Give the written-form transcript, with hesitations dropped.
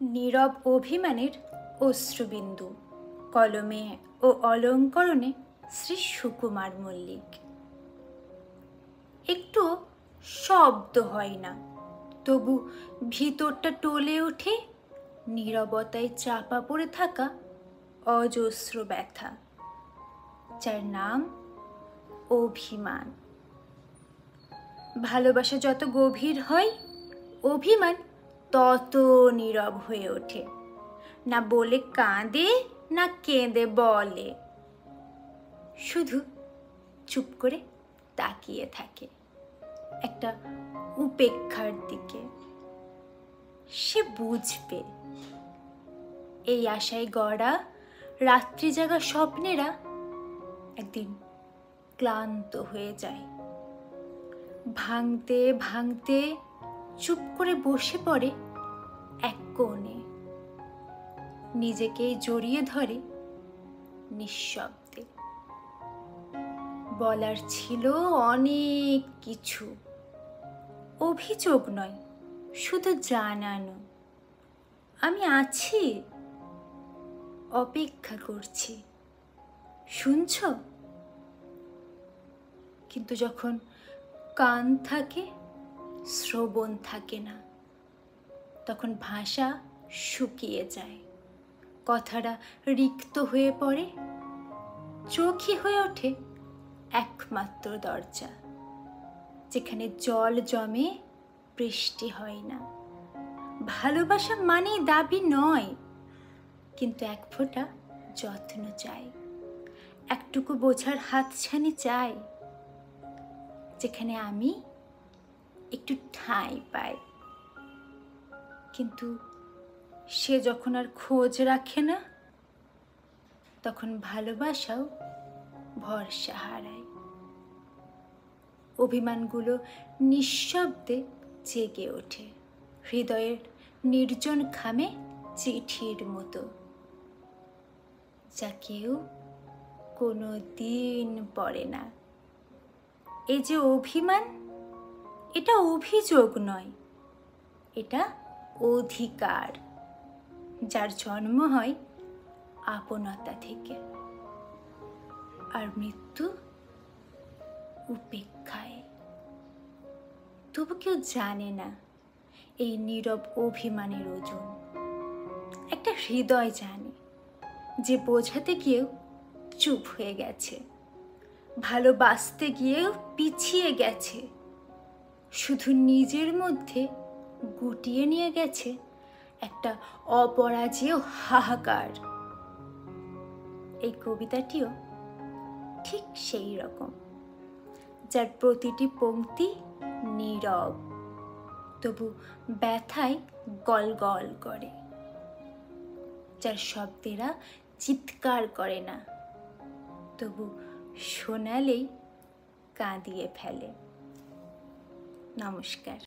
নীরব অভিমানের অশ্রুবিন্দু, কলমে ও অলঙ্করণে শ্রী সুকুমার মল্লিক। একটু শব্দ হয় না, তবু ভিতরটা টলে ওঠে নীরবতায় চাপা পড়ে থাকা অজস্র ব্যথা, যার নাম অভিমান। ভালোবাসা যত গভীর হয়, অভিমান তত নীরব হয়ে ওঠে। না বলে কাঁদে, না কেঁদে বলে, শুধু চুপ করে তাকিয়ে থাকে একটা উপেক্ষার দিকে। সে বুঝবে, এই আশায় গড়া রাত্রি জাগা স্বপ্নেরা একদিন ক্লান্ত হয়ে যায়। ভাঙতে ভাঙতে চুপ করে বসে পড়ে এক কোণে, নিজেকেই জড়িয়ে ধরে নিঃশব্দে। বলার ছিল অনেক কিছু, অভিযোগ নয়, শুধু জানানো, আমি আছি, অপেক্ষা করছি, শুনছ? কিন্তু যখন কান থাকে, শ্রবণ থাকে না, তখন ভাষা শুকিয়ে যায়, কথাটা রিক্ত হয়ে পড়ে, চোখই হয়ে ওঠে একমাত্র দরজা, যেখানে জল জমে বৃষ্টি হয় না। ভালোবাসা মানে দাবি নয়, কিন্তু এক ফোঁটা যত্ন চাই, একটুকু বোঝার হাতছানি চাই, যেখানে আমি একটু ঠাঁই পাই। কিন্তু সে যখন আর খোঁজ রাখে না, তখন ভালোবাসাও ভরসা হারায়। অভিমানগুলো নিঃশব্দে জেগে ওঠে হৃদয়ের নির্জন খামে চিঠির মতো, যা কেউ কোনো দিন পড়ে না। এই যে অভিমান, এটা অভিযোগ নয়, এটা অধিকার, যার জন্ম হয় আপনতা থেকে, আর মৃত্যু উপেক্ষায়। তবু কেউ জানে না এই নীরব অভিমানের ওজন। একটা হৃদয় জানে, যে বোঝাতে গিয়েও চুপ হয়ে গেছে, ভালোবাসতে গিয়েও পিছিয়ে গেছে, শুধু নিজের মধ্যে গুটিয়ে নিয়ে গেছে একটা অপরাজেয় হাহাকার। এই কবিতাটিও ঠিক সেই রকম, যার প্রতিটি পংক্তি নীরব, তবু ব্যথায় গলগল করে, যার শব্দেরা চিৎকার করে না, তবু শোনালেই কাঁদিয়ে ফেলে। নমস্কার।